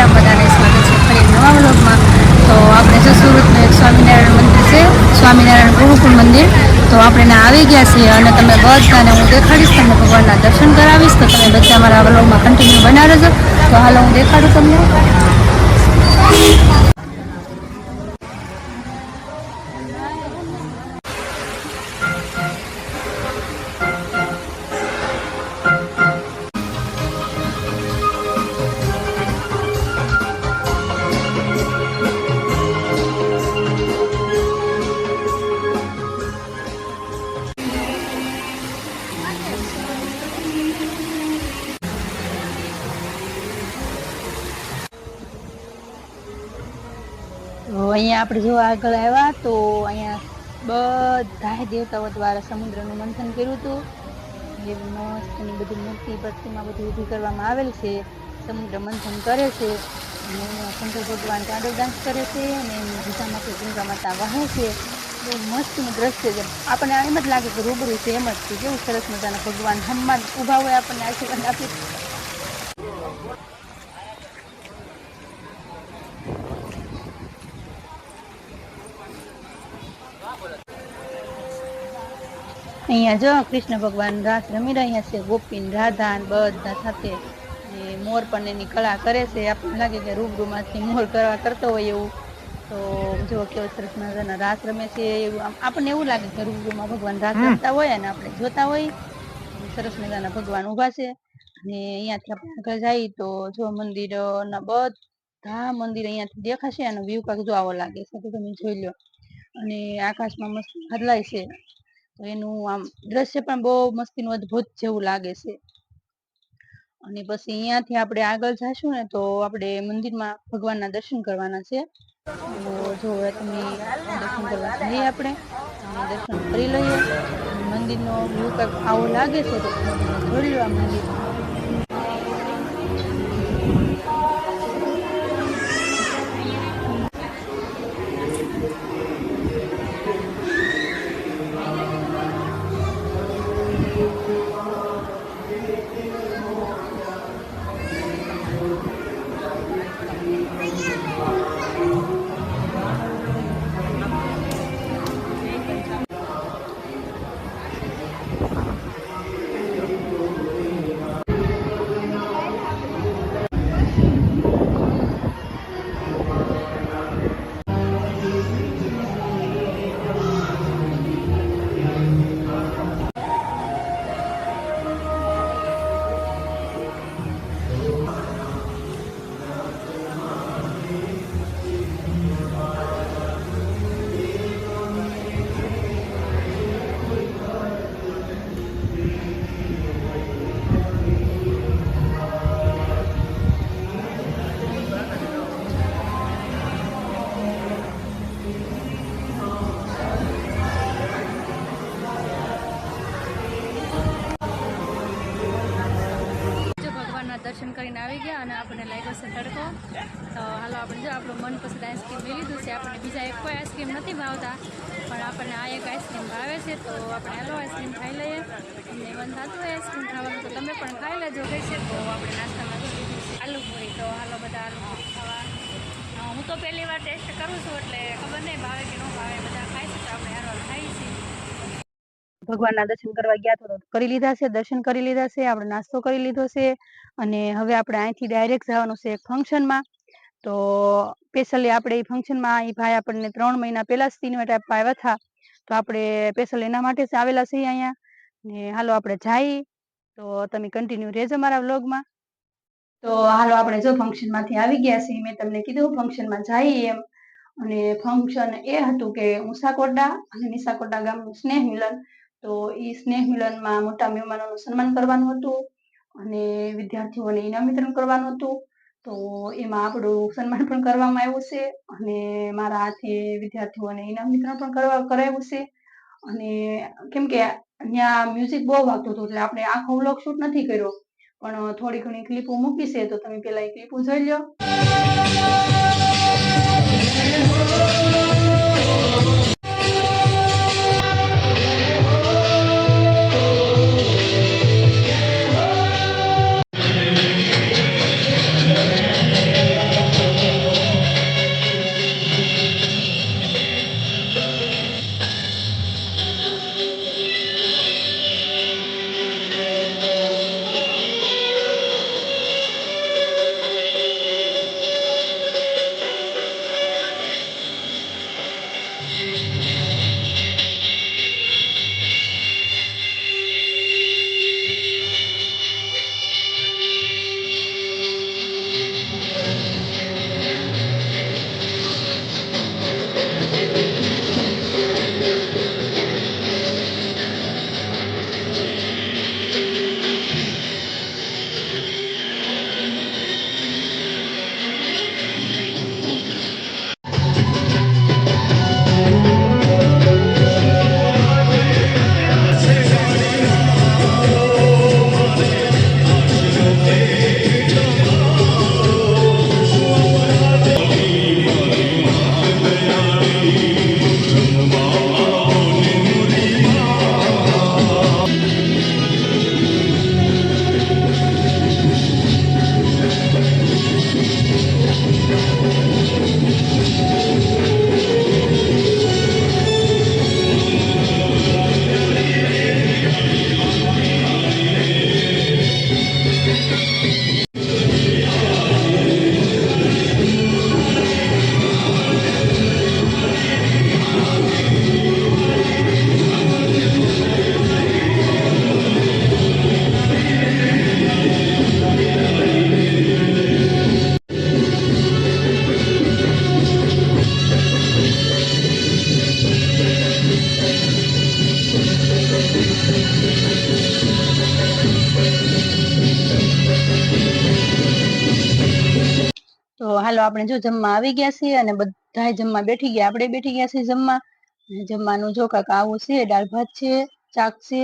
સીતારામ, બધાને સ્વાગત છે ફરી નવા વ્લોગમાં। તો આપણે જો સુરતનું એક સ્વામિનારાયણ મંદિર છે, સ્વામિનારાયણ ગુરુકુળ મંદિર। તો આપણે એને આવી ગયા છીએ અને તમે બધાને હું દેખાડીશ, તમને ભગવાનના દર્શન કરાવીશ। તો તમે બધા મારા વ્લોગમાં કન્ટિન્યુ બના રહેજો। તો હાલો હું દેખાડું તમને। તો અહીંયા આપણે જો આગળ આવ્યા તો અહીંયા બધા દેવતાઓ દ્વારા સમુદ્રનું મંથન કર્યું હતું। એ મસ્તની બધી મૂર્તિ પ્રતિમા બધી ઊભી કરવામાં આવેલ છે, સમુદ્ર મંથન કરે છે અને શંકર ભગવાન ચાંદો ડાન્સ કરે છે અને ગીતામાંથી ગંગા માતા વહે છે। બહુ મસ્તનું દ્રશ્ય છે, આપણને એમ જ લાગે કે રૂબરૂ છે એમ જ છે। કેવું સરસ મજાના ભગવાન હમણાં ઊભા હોય, આપણને આશીર્વાદ આપી। અહીંયા જો કૃષ્ણ ભગવાન રાસ રમી રહ્યા છે, ગોપીન રાધા બધા સાથે। મોર પણ એની કળા કરે છે, આપણને લાગે કે રૂબરૂમાંથી મોર કરતો હોય એવું। તો જો કેવો સરસ મજાના રાસ રમે છે, એવું આપણને એવું લાગે કે રૂબરૂમાં ભગવાન રાસ રમતા હોય અને આપણે જોતા હોય। સરસ મજાના ભગવાન ઉભા છે અને અહીંયાથી આપણે આગળ જઈએ તો જો મંદિરના બધા મંદિર અહીંયાથી દેખાશે અને વ્યૂ કાંક જો આવો લાગે છે, તો તમે જોઈ લો। અને આકાશમાં મસ્ત બદલાય છે, તો એનું આમ દ્રશ્ય પણ બહુ મસ્તીનું અદ્ભુત જેવું લાગે છે। અને પછી અહીંયાથી આપણે આગળ જઈશું ને તો આપણે મંદિરમાં ભગવાનના દર્શન કરવાના છે। તો જો તમે દર્શન કરવા જઈએ આપણે અને દર્શન કરી લઈએ। મંદિરનો વ્યૂ કંઈક આવો લાગે છે, તો તમે જોઈ લો આ મંદિર। દર્શન કરીને આવી ગયા અને આપણને લાગ્યો છે તડકો। તો હાલો આપણે જો આપણું મનપસંદ આઈસ્ક્રીમ લઈ લીધું છે। આપણને બીજા એક કોઈ આઈસ્ક્રીમ નથી ભાવતા, પણ આપણને આ એક આઈસ્ક્રીમ ભાવે છે, તો આપણે હાલો આઈસ્ક્રીમ ખાઈ લઈએ। તમને મન થતું હોય આઈસ્ક્રીમ ખાવાનું તો તમે પણ ખાઈ લેજો। કઈ છે તો આપણે નાસ્તામાં લીધું છે આલુ પૂરી। તો હાલો બધા આલુ પૂરી ખાવા। હું તો પહેલી વાર ટેસ્ટ કરું છું એટલે ખબર નહીં ભાવે કે ન ભાવે, બધા ખાય છે તો આપણે હાલો ખાઈએ છીએ। ભગવાનના દર્શન કરવા ગયા તો કરી લીધા છે, દર્શન કરી લીધા છે, આપણે નાસ્તો કરી લીધો છે અને હવે આપણે અહીંથી ડાયરેક્ટ જવાનું છે એક ફંક્શનમાં। તો સ્પેશિયલી આપણે એ ફંક્શનમાં એ ભાઈ આપણને 3 મહિના પહેલા જ ઇન્વાઇટ આપવા આવ્યા હતા, તો આપણે સ્પેશિયલ એના માટે જ આવેલા છીએ અહીંયા। ને હાલો આપણે જઈએ, તો તમે કન્ટિન્યુ રહેજો મારા વ્લોગમાં। તો હાલો આપણે જો ફંક્શનમાંથી આવી ગયા છીએ, મેં તમને કીધું ફંક્શનમાં જઈએ એમ। અને ફંક્શન એ હતું કે ઉસાકોટા અને નિસાકોટા ગામનું સ્નેહ મિલન। તો એ સ્નેહ મિલનમાં મોટા મહેમાનોનું સન્માન કરવાનું હતું અને વિદ્યાર્થીઓને ઇનામ વિતરણ કરવાનું હતું। તો એમાં આપણું સન્માન પણ કરવામાં આવ્યું છે અને મારા હાથે વિદ્યાર્થીઓને ઇનામ વિતરણ પણ કરાવ્યું છે। અને કેમ કે ત્યાં મ્યુઝિક બહુ વાગતું હતું, એટલે આપણે આખો વ્લોગ શૂટ નથી કર્યો, પણ થોડી ઘણી ક્લિપો મૂકી છે, તો તમે પેલા એ ક્લિપો જોઈ લો। તો હાલો આપણે જો જમવા આવી ગયા છીએ અને બધા જમવા બેઠી ગયા, આપણે બેઠી ગયા છીએ જમવા. જમવાનું જો કાંક આવું છે, દાળ ભાત છે, શાક છે,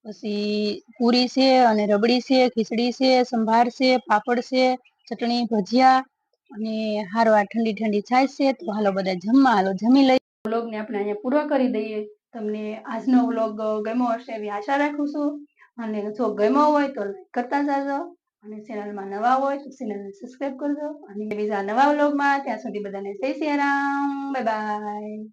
પછી પૂરી છે અને રબડી છે, ખીચડી છે, સંભાર છે, પાપડ છે, ચટણી, ભજીયા અને હારવાર ઠંડી ઠંડી છાશ છે. તો હાલો બધા જમવા, હાલો જમી લઈ. વ્લોગને આપણે અહીંયા પૂરો કરી દઈએ. તમને આજનો વ્લોગ ગમ્યો હશે એવી આશા રાખું છું, અને જો ગમ્યો હોય તો લાઈક કરતા જાજો, અને ચેનલમાં નવા હોય તો ચેનલને સબસ્ક્રાઈબ કરજો. અને બીજા નવા વ્લોગમાં ત્યાં સુધી બધાને જય સિયારામ, બાય બાય.